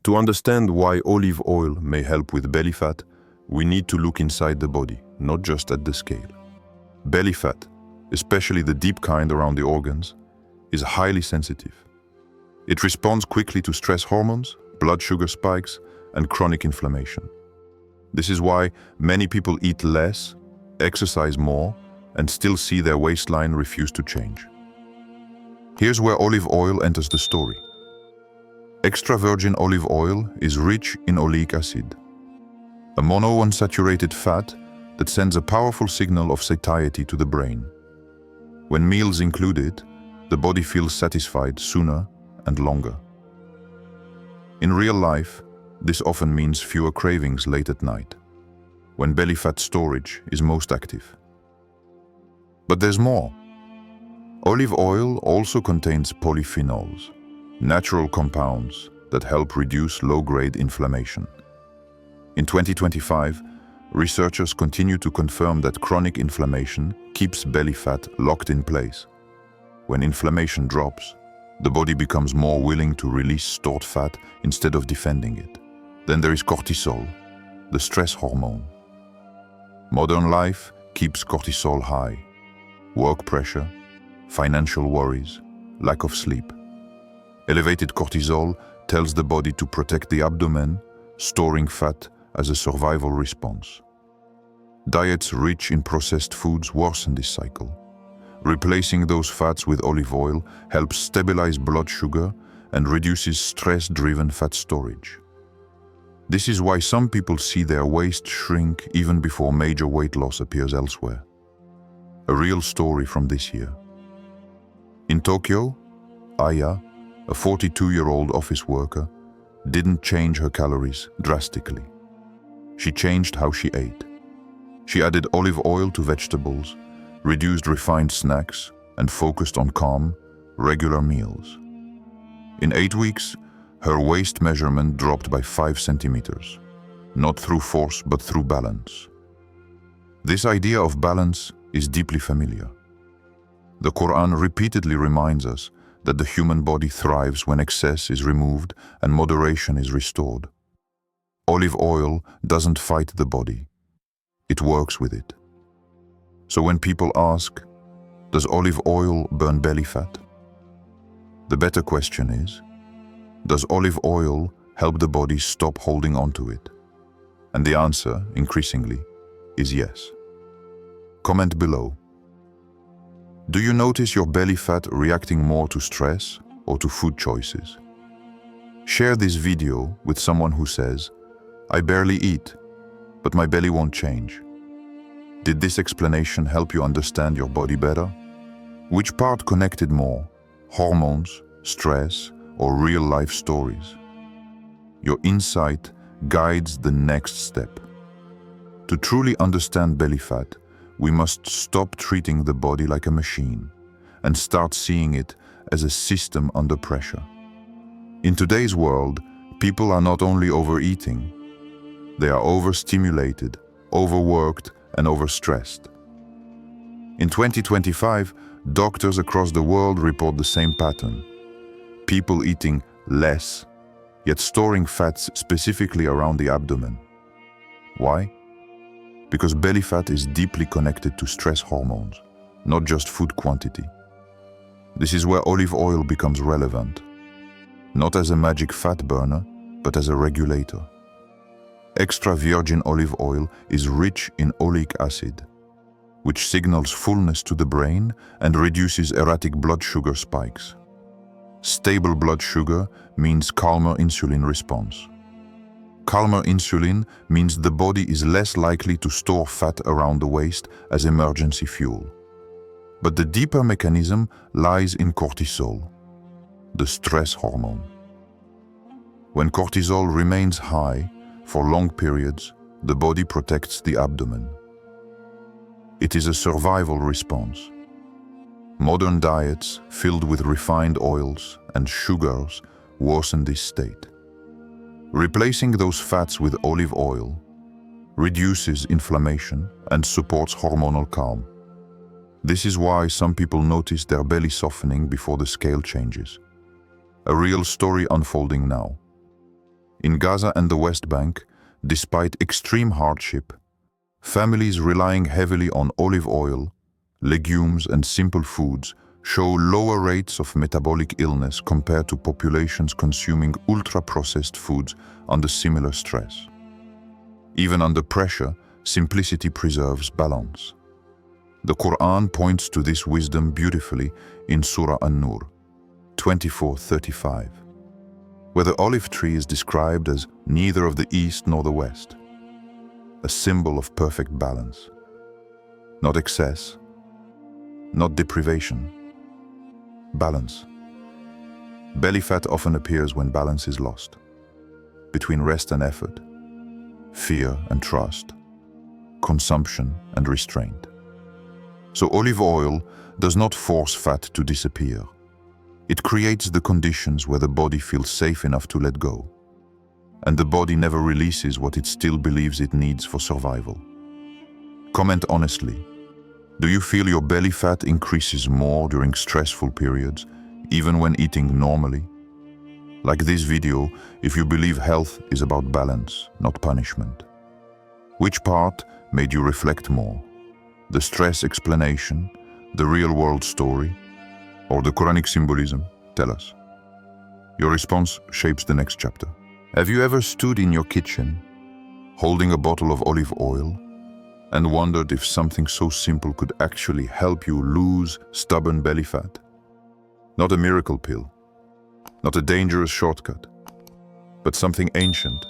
To understand why olive oil may help with belly fat, we need to look inside the body, not just at the scale. Belly fat, especially the deep kind around the organs, is highly sensitive. It responds quickly to stress hormones, blood sugar spikes, and chronic inflammation. This is why many people eat less, exercise more, and still see their waistline refuse to change. Here's where olive oil enters the story. Extra virgin olive oil is rich in oleic acid, a monounsaturated fat that sends a powerful signal of satiety to the brain. When meals include it, the body feels satisfied sooner and longer. In real life, this often means fewer cravings late at night, when belly fat storage is most active. But there's more. Olive oil also contains polyphenols, natural compounds that help reduce low-grade inflammation. In 2025, researchers continue to confirm that chronic inflammation keeps belly fat locked in place. When inflammation drops, the body becomes more willing to release stored fat instead of defending it. Then there is cortisol, the stress hormone. Modern life keeps cortisol high. Work pressure, financial worries, lack of sleep. Elevated cortisol tells the body to protect the abdomen, storing fat as a survival response. Diets rich in processed foods worsen this cycle. Replacing those fats with olive oil helps stabilize blood sugar and reduces stress-driven fat storage. This is why some people see their waist shrink even before major weight loss appears elsewhere. A real story from this year. In Tokyo, Aya, a 42-year-old office worker, didn't change her calories drastically. She changed how she ate. She added olive oil to vegetables, reduced refined snacks, and focused on calm, regular meals. In 8 weeks, her waist measurement dropped by 5 centimeters, not through force but through balance. This idea of balance is deeply familiar. The Qur'an repeatedly reminds us that the human body thrives when excess is removed and moderation is restored. Olive oil doesn't fight the body, it works with it. So when people ask, does olive oil burn belly fat? The better question is, does olive oil help the body stop holding on to it? And the answer, increasingly, is yes. Comment below. Do you notice your belly fat reacting more to stress or to food choices? Share this video with someone who says, I barely eat, but my belly won't change. Did this explanation help you understand your body better? Which part connected more? Hormones, stress, or real-life stories? Your insight guides the next step. To truly understand belly fat, we must stop treating the body like a machine and start seeing it as a system under pressure. In today's world, people are not only overeating, they are overstimulated, overworked, and overstressed. In 2025, doctors across the world report the same pattern. People eating less, yet storing fats specifically around the abdomen. Why? Because belly fat is deeply connected to stress hormones, not just food quantity. This is where olive oil becomes relevant, not as a magic fat burner, but as a regulator. Extra virgin olive oil is rich in oleic acid, which signals fullness to the brain and reduces erratic blood sugar spikes. Stable blood sugar means calmer insulin response. Calmer insulin means the body is less likely to store fat around the waist as emergency fuel. But the deeper mechanism lies in cortisol, the stress hormone. When cortisol remains high for long periods, the body protects the abdomen. It is a survival response. Modern diets filled with refined oils and sugars worsen this state. Replacing those fats with olive oil reduces inflammation and supports hormonal calm. This is why some people notice their belly softening before the scale changes. A real story unfolding now. In Gaza and the West Bank, despite extreme hardship, families relying heavily on olive oil, legumes and simple foods show lower rates of metabolic illness compared to populations consuming ultra-processed foods under similar stress. Even under pressure, simplicity preserves balance. The Qur'an points to this wisdom beautifully in Surah An-Nur 24:35, where the olive tree is described as neither of the east nor the west, a symbol of perfect balance. Not excess, not deprivation, balance. Belly fat often appears when balance is lost, between rest and effort, fear and trust, consumption and restraint. So olive oil does not force fat to disappear. It creates the conditions where the body feels safe enough to let go, and the body never releases what it still believes it needs for survival. Comment honestly. Do you feel your belly fat increases more during stressful periods, even when eating normally? Like this video, if you believe health is about balance, not punishment. Which part made you reflect more? The stress explanation, the real-world story, or the Quranic symbolism? Tell us. Your response shapes the next chapter. Have you ever stood in your kitchen, holding a bottle of olive oil, and wondered if something so simple could actually help you lose stubborn belly fat? Not a miracle pill, not a dangerous shortcut, but something ancient,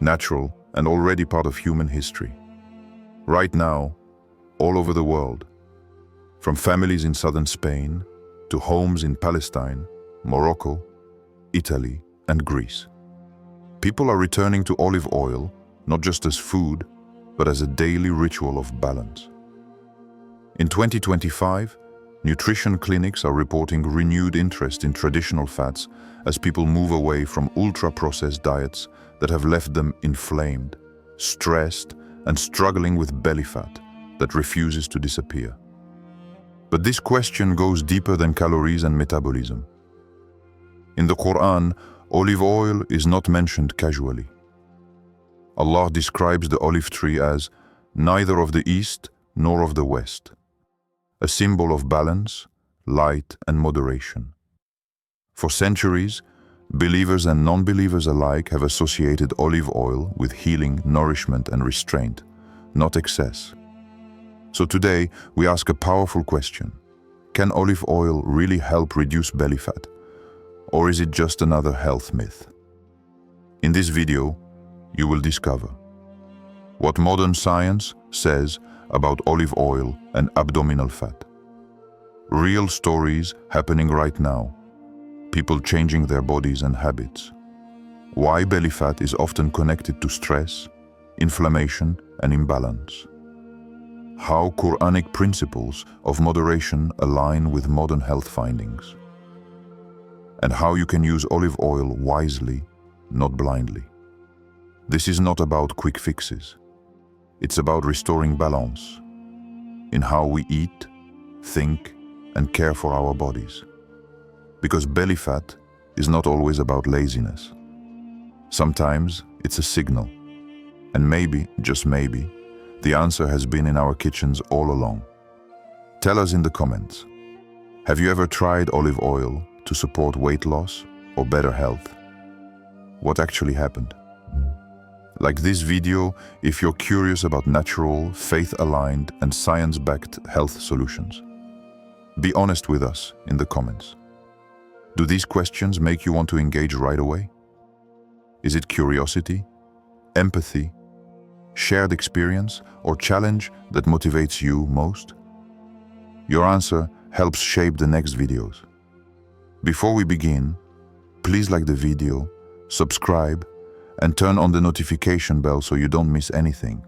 natural, and already part of human history. Right now, all over the world, from families in southern Spain to homes in Palestine, Morocco, Italy, and Greece. People are returning to olive oil, not just as food, but as a daily ritual of balance. In 2025, nutrition clinics are reporting renewed interest in traditional fats as people move away from ultra-processed diets that have left them inflamed, stressed, and struggling with belly fat that refuses to disappear. But this question goes deeper than calories and metabolism. In the Qur'an, olive oil is not mentioned casually. Allah describes the olive tree as neither of the east nor of the west, a symbol of balance, light, and moderation. For centuries, believers and non-believers alike have associated olive oil with healing, nourishment, and restraint, not excess. So today, we ask a powerful question. Can olive oil really help reduce belly fat? Or is it just another health myth? In this video, you will discover what modern science says about olive oil and abdominal fat. Real stories happening right now, people changing their bodies and habits. Why belly fat is often connected to stress, inflammation, and imbalance. How Quranic principles of moderation align with modern health findings. And how you can use olive oil wisely, not blindly. This is not about quick fixes. It's about restoring balance in how we eat, think, and care for our bodies. Because belly fat is not always about laziness. Sometimes it's a signal. And maybe, just maybe, the answer has been in our kitchens all along. Tell us in the comments, have you ever tried olive oil to support weight loss or better health? What actually happened? Like this video, if you're curious about natural, faith-aligned, and science-backed health solutions. Be honest with us in the comments. Do these questions make you want to engage right away? Is it curiosity, empathy, shared experience, or challenge that motivates you most? Your answer helps shape the next videos. Before we begin, please like the video, subscribe, and turn on the notification bell so you don't miss anything.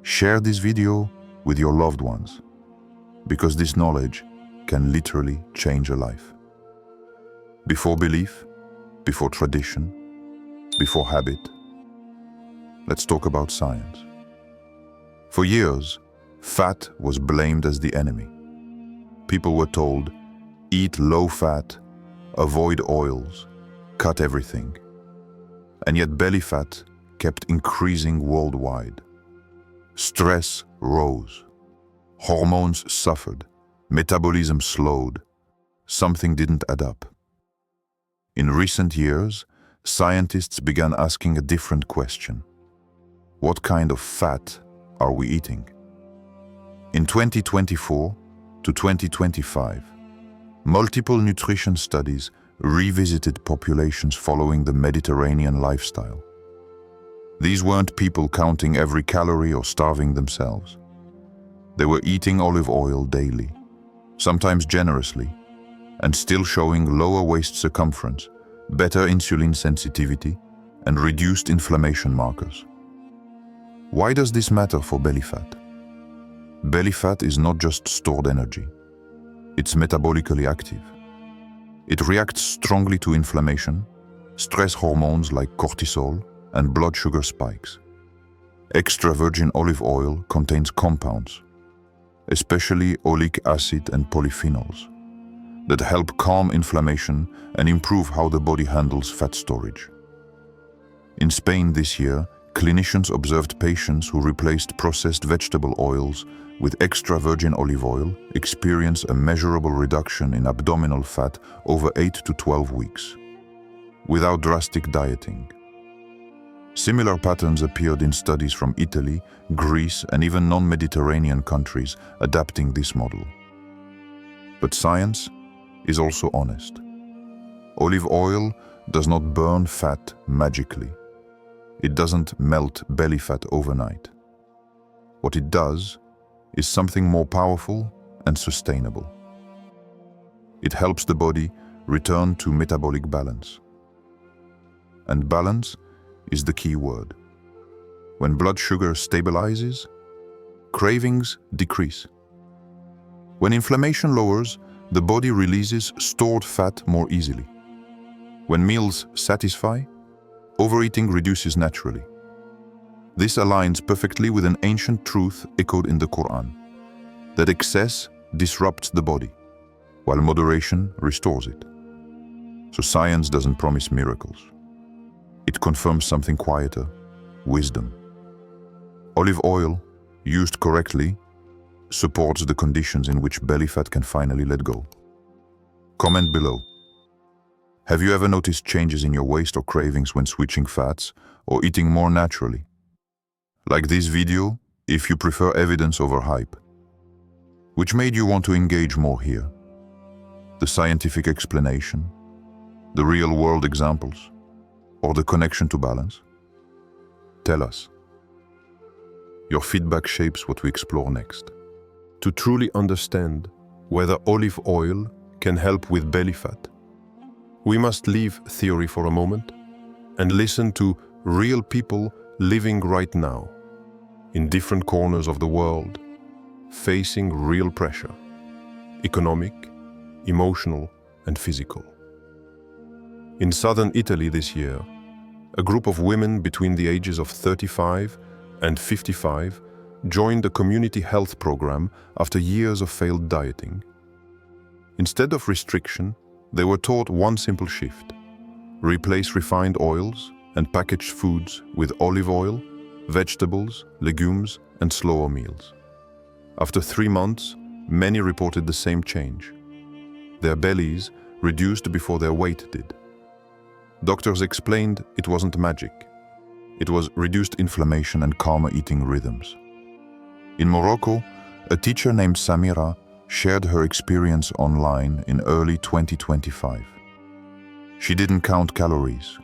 Share this video with your loved ones, because this knowledge can literally change a life. Before belief, before tradition, before habit, let's talk about science. For years, fat was blamed as the enemy. People were told, eat low fat, avoid oils, cut everything. And yet belly fat kept increasing worldwide. Stress rose. Hormones suffered. Metabolism slowed. Something didn't add up. In recent years, scientists began asking a different question. What kind of fat are we eating? In 2024 to 2025, multiple nutrition studies revisited populations following the Mediterranean lifestyle. These weren't people counting every calorie or starving themselves. They were eating olive oil daily, sometimes generously, and still showing lower waist circumference, better insulin sensitivity, and reduced inflammation markers. Why does this matter for belly fat? Belly fat is not just stored energy. It's metabolically active. It reacts strongly to inflammation, stress hormones like cortisol, and blood sugar spikes. Extra virgin olive oil contains compounds, especially oleic acid and polyphenols, that help calm inflammation and improve how the body handles fat storage. In Spain this year, clinicians observed patients who replaced processed vegetable oils with extra virgin olive oil experience a measurable reduction in abdominal fat over 8 to 12 weeks, without drastic dieting. Similar patterns appeared in studies from Italy, Greece, and even non-Mediterranean countries adapting this model. But science is also honest. Olive oil does not burn fat magically. It doesn't melt belly fat overnight. What it does is something more powerful and sustainable. It helps the body return to metabolic balance. And balance is the key word. When blood sugar stabilizes, cravings decrease. When inflammation lowers, the body releases stored fat more easily. When meals satisfy, overeating reduces naturally. This aligns perfectly with an ancient truth echoed in the Qur'an, that excess disrupts the body, while moderation restores it. So science doesn't promise miracles. It confirms something quieter: wisdom. Olive oil, used correctly, supports the conditions in which belly fat can finally let go. Comment below. Have you ever noticed changes in your waist or cravings when switching fats or eating more naturally? Like this video if you prefer evidence over hype. Which made you want to engage more here? The scientific explanation, the real-world examples, or the connection to balance? Tell us. Your feedback shapes what we explore next. To truly understand whether olive oil can help with belly fat, we must leave theory for a moment and listen to real people living right now, in different corners of the world, facing real pressure, economic, emotional, and physical. In southern Italy this year, a group of women between the ages of 35 and 55 joined a community health program after years of failed dieting. Instead of restriction, they were taught one simple shift: replace refined oils and packaged foods with olive oil, vegetables, legumes, and slower meals. After 3 months, many reported the same change. Their bellies reduced before their weight did. Doctors explained it wasn't magic. It was reduced inflammation and calmer eating rhythms. In Morocco, a teacher named Samira shared her experience online in early 2025. She didn't count calories.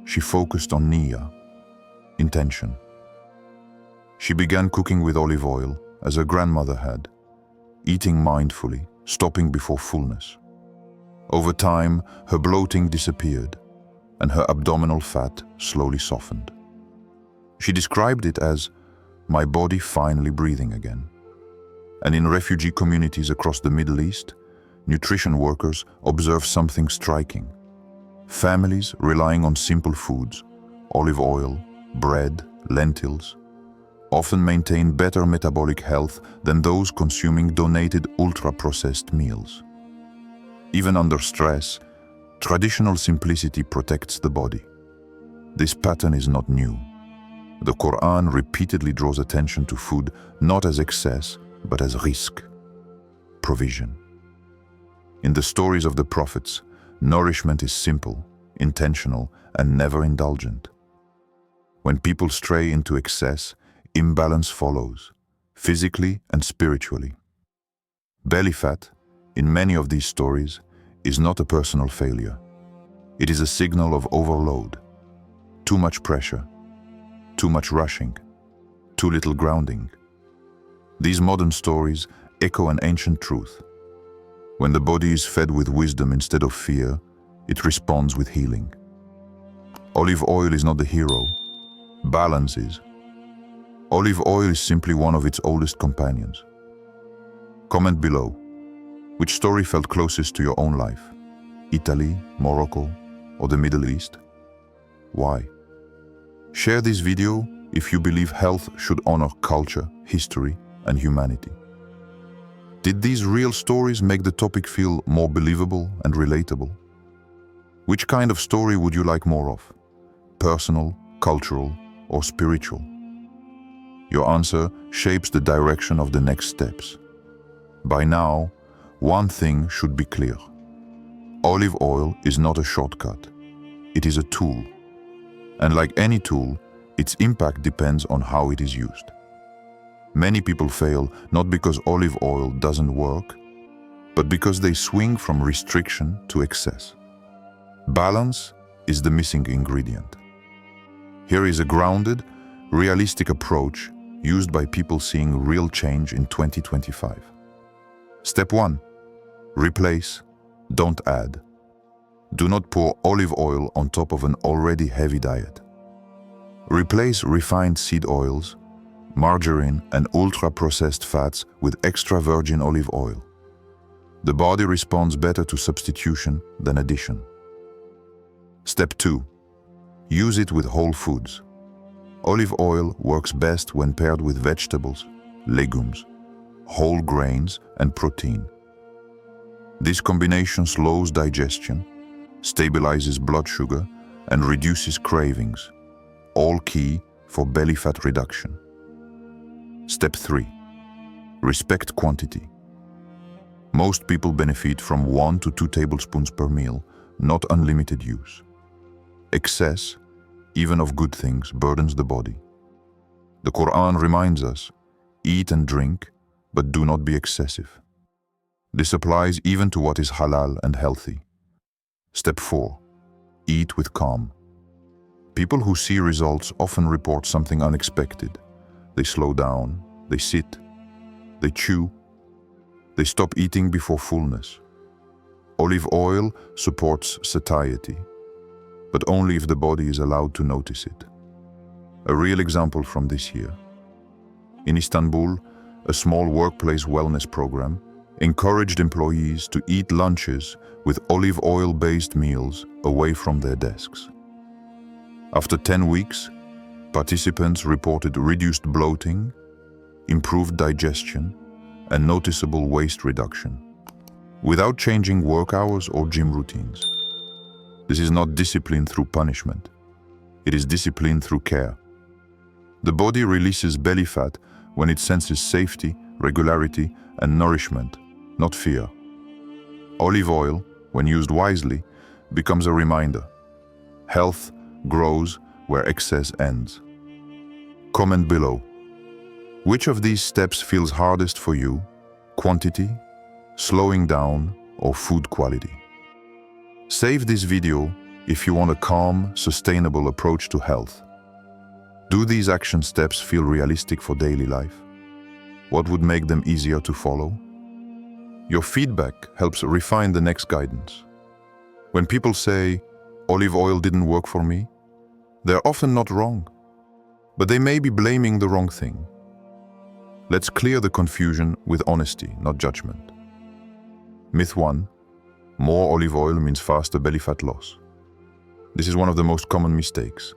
She focused on niyya, intention. She began cooking with olive oil, as her grandmother had, eating mindfully, stopping before fullness. Over time, her bloating disappeared, and her abdominal fat slowly softened. She described it as my body finally breathing again. And in refugee communities across the Middle East, nutrition workers observe something striking. Families relying on simple foods, olive oil, bread, lentils, often maintain better metabolic health than those consuming donated ultra-processed meals. Even under stress, traditional simplicity protects the body. This pattern is not new. The Qur'an repeatedly draws attention to food not as excess, but as risk, provision. In the stories of the prophets, nourishment is simple, intentional, and never indulgent. When people stray into excess, imbalance follows, physically and spiritually. Belly fat, in many of these stories, is not a personal failure. It is a signal of overload, too much pressure, too much rushing, too little grounding. These modern stories echo an ancient truth. When the body is fed with wisdom instead of fear, it responds with healing. Olive oil is not the hero. Balance is. Olive oil is simply one of its oldest companions. Comment below. Which story felt closest to your own life? Italy, Morocco, or the Middle East? Why? Share this video if you believe health should honor culture, history, and humanity. Did these real stories make the topic feel more believable and relatable? Which kind of story would you like more of? Personal, cultural, or spiritual? Your answer shapes the direction of the next steps. By now, one thing should be clear. Olive oil is not a shortcut. It is a tool. And like any tool, its impact depends on how it is used. Many people fail not because olive oil doesn't work, but because they swing from restriction to excess. Balance is the missing ingredient. Here is a grounded, realistic approach used by people seeing real change in 2025. Step 1. Replace, don't add. Do not pour olive oil on top of an already heavy diet. Replace refined seed oils, margarine, and ultra-processed fats with extra virgin olive oil. The body responds better to substitution than addition. Step 2. Use it with whole foods. Olive oil works best when paired with vegetables, legumes, whole grains, and protein. This combination slows digestion, stabilizes blood sugar, and reduces cravings, all key for belly fat reduction. Step 3. Respect quantity. Most people benefit from 1 to 2 tablespoons per meal, not unlimited use. Excess, even of good things, burdens the body. The Qur'an reminds us, eat and drink, but do not be excessive. This applies even to what is halal and healthy. Step 4. Eat with calm. People who see results often report something unexpected. They slow down, they sit, they chew, they stop eating before fullness. Olive oil supports satiety, but only if the body is allowed to notice it. A real example from this year. In Istanbul, a small workplace wellness program encouraged employees to eat lunches with olive oil-based meals away from their desks. After 10 weeks, participants reported reduced bloating, improved digestion, and noticeable waist reduction, without changing work hours or gym routines. This is not discipline through punishment. It is discipline through care. The body releases belly fat when it senses safety, regularity, and nourishment, not fear. Olive oil, when used wisely, becomes a reminder. Health grows where excess ends. Comment below. Which of these steps feels hardest for you? Quantity, slowing down, or food quality? Save this video if you want a calm, sustainable approach to health. Do these action steps feel realistic for daily life? What would make them easier to follow? Your feedback helps refine the next guidance. When people say, olive oil didn't work for me, they're often not wrong, but they may be blaming the wrong thing. Let's clear the confusion with honesty, not judgment. Myth 1. More olive oil means faster belly fat loss. This is one of the most common mistakes.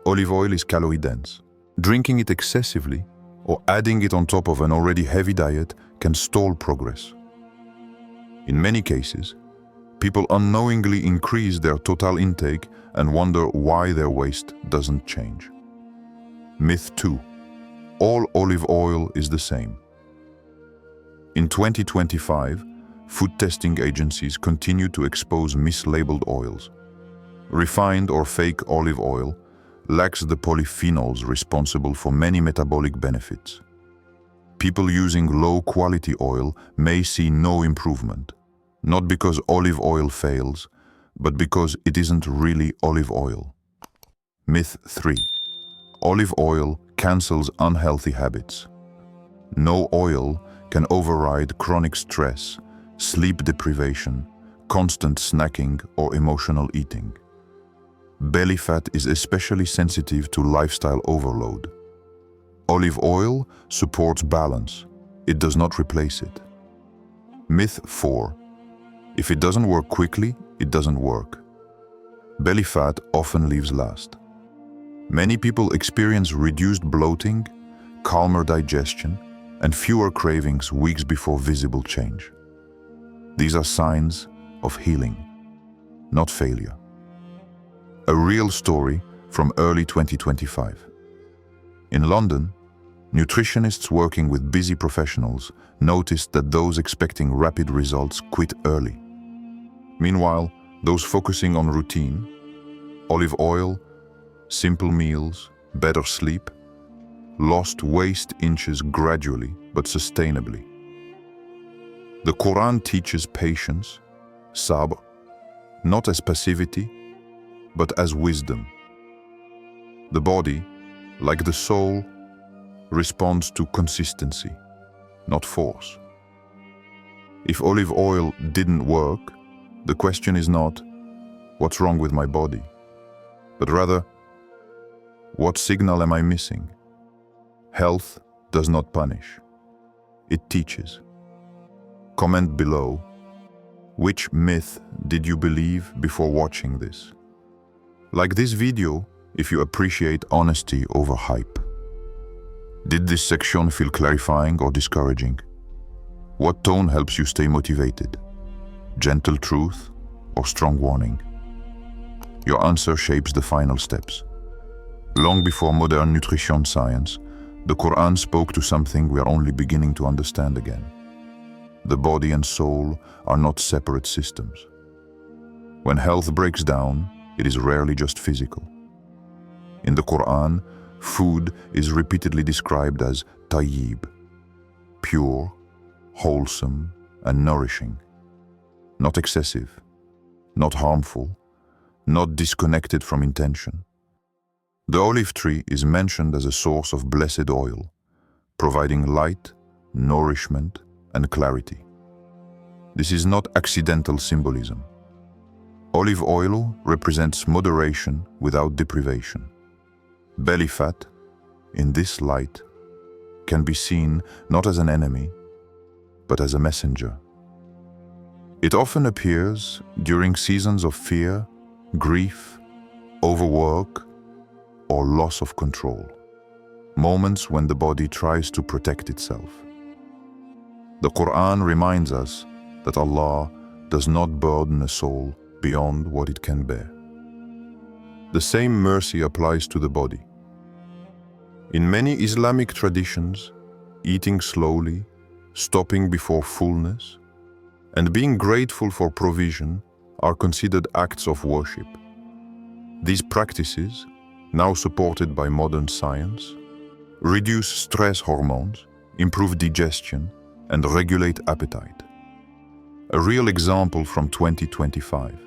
Olive oil is calorie dense. Drinking it excessively or adding it on top of an already heavy diet can stall progress. In many cases, People unknowingly increase their total intake and wonder why their waist doesn't change. Myth 2. All olive oil is the same. In 2025, food testing agencies continue to expose mislabeled oils. Refined or fake olive oil lacks the polyphenols responsible for many metabolic benefits. People using low-quality oil may see no improvement, not because olive oil fails, but because it isn't really olive oil. Myth 3. Olive oil cancels unhealthy habits. No oil can override chronic stress, sleep deprivation, constant snacking, or emotional eating. Belly fat is especially sensitive to lifestyle overload. Olive oil supports balance. It does not replace it. Myth 4. If it doesn't work quickly, it doesn't work. Belly fat often leaves last. Many people experience reduced bloating, calmer digestion, and fewer cravings weeks before visible change. These are signs of healing, not failure. A real story from early 2025. In London, nutritionists working with busy professionals noticed that those expecting rapid results quit early. Meanwhile, those focusing on routine, olive oil, simple meals, better sleep, lost waist inches gradually but sustainably. The Qur'an teaches patience, sabr, not as passivity, but as wisdom. The body, like the soul, responds to consistency, not force. If olive oil didn't work, the question is not, what's wrong with my body? But rather, what signal am I missing? Health does not punish. It teaches. Comment below, which myth did you believe before watching this? Like this video if you appreciate honesty over hype. Did this section feel clarifying or discouraging? What tone helps you stay motivated? Gentle truth or strong warning? Your answer shapes the final steps. Long before modern nutrition science, the Qur'an spoke to something we are only beginning to understand again. The body and soul are not separate systems. When health breaks down, it is rarely just physical. In the Qur'an, food is repeatedly described as tayyib, pure, wholesome, and nourishing. Not excessive, not harmful, not disconnected from intention. The olive tree is mentioned as a source of blessed oil, providing light, nourishment, and clarity. This is not accidental symbolism. Olive oil represents moderation without deprivation. Belly fat, in this light, can be seen not as an enemy, but as a messenger. It often appears during seasons of fear, grief, overwork, or loss of control, moments when the body tries to protect itself. The Qur'an reminds us that Allah does not burden a soul beyond what it can bear. The same mercy applies to the body. In many Islamic traditions, eating slowly, stopping before fullness, and being grateful for provision are considered acts of worship. These practices, now supported by modern science, reduce stress hormones, improve digestion, and regulate appetite. A real example from 2025.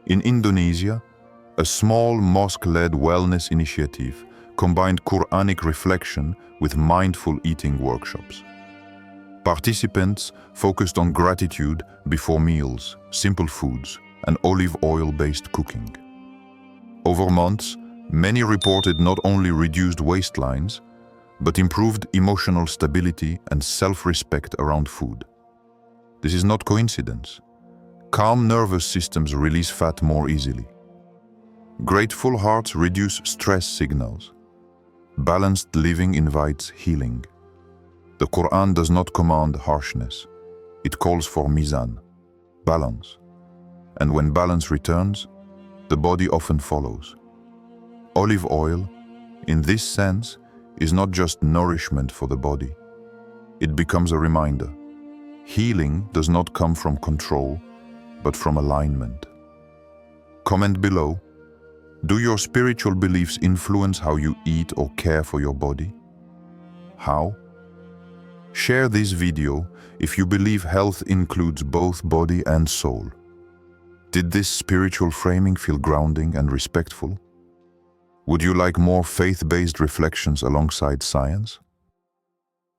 In Indonesia, a small mosque-led wellness initiative combined Quranic reflection with mindful eating workshops. Participants focused on gratitude before meals, simple foods, and olive oil-based cooking. Over months, many reported not only reduced waistlines, but improved emotional stability and self-respect around food. This is not coincidence. Calm nervous systems release fat more easily. Grateful hearts reduce stress signals. Balanced living invites healing. The Qur'an does not command harshness. It calls for mizan, balance, And when balance returns, the body often follows. Olive oil, in this sense, is not just nourishment for the body. It becomes a reminder. Healing does not come from control, but from alignment. Comment below. Do your spiritual beliefs influence how you eat or care for your body? How? Share this video if you believe health includes both body and soul. Did this spiritual framing feel grounding and respectful? Would you like more faith-based reflections alongside science?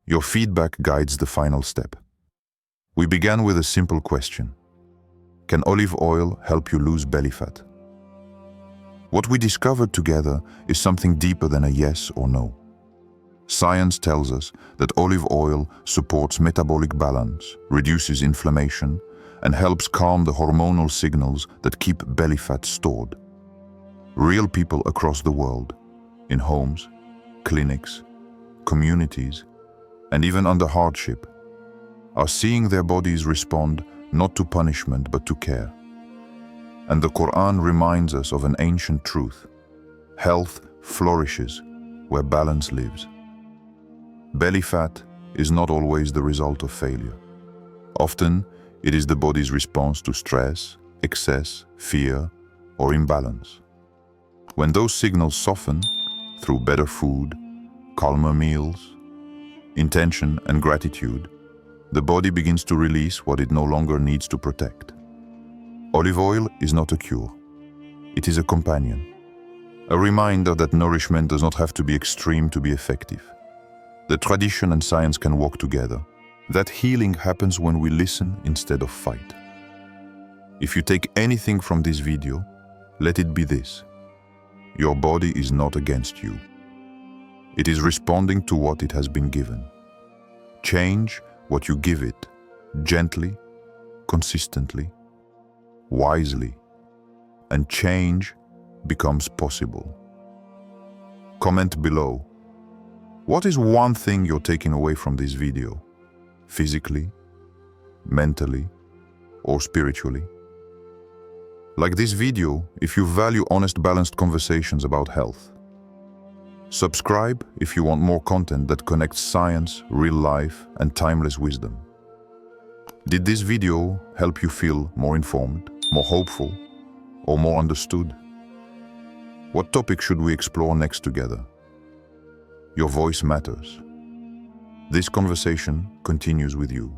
Your feedback guides the final step. We began with a simple question. Can olive oil help you lose belly fat? What we discovered together is something deeper than a yes or no. Science tells us that olive oil supports metabolic balance, reduces inflammation, and helps calm the hormonal signals that keep belly fat stored. Real people across the world, in homes, clinics, communities, and even under hardship, are seeing their bodies respond not to punishment but to care. And the Qur'an reminds us of an ancient truth. Health flourishes where balance lives. Belly fat is not always the result of failure. Often, it is the body's response to stress, excess, fear, or imbalance. When those signals soften through better food, calmer meals, intention and gratitude, the body begins to release what it no longer needs to protect. Olive oil is not a cure. It is a companion. A reminder that nourishment does not have to be extreme to be effective. The tradition and science can walk together. That healing happens when we listen instead of fight. If you take anything from this video, let it be this. Your body is not against you. It is responding to what it has been given. Change what you give it, gently, consistently, wisely, and change becomes possible. Comment below. What is one thing you're taking away from this video? Physically, mentally, or spiritually? Like this video if you value honest, balanced conversations about health. Subscribe if you want more content that connects science, real life, and timeless wisdom. Did this video help you feel more informed, more hopeful, or more understood? What topic should we explore next together? Your voice matters. This conversation continues with you.